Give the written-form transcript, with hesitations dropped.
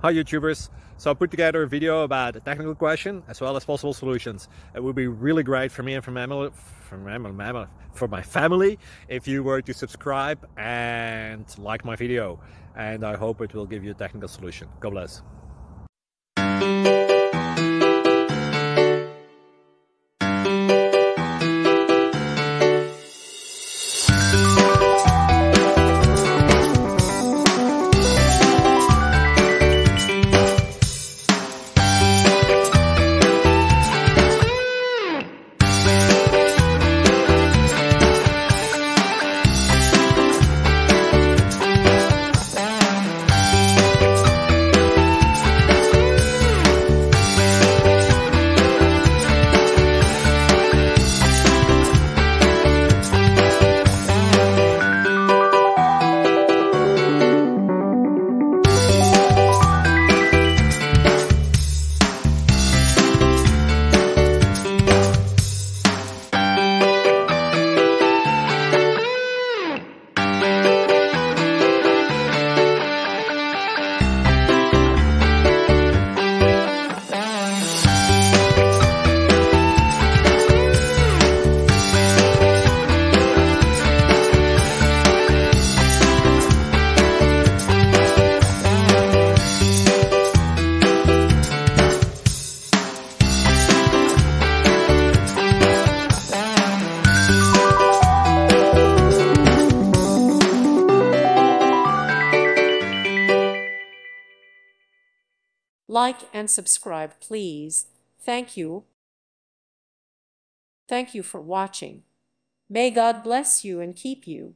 Hi YouTubers. So I put together a video about a technical question as well as possible solutions. It would be really great for me and for my family if you were to subscribe and like my video. And I hope it will give you a technical solution. God bless. Like and subscribe, please. Thank you. Thank you for watching. May God bless you and keep you.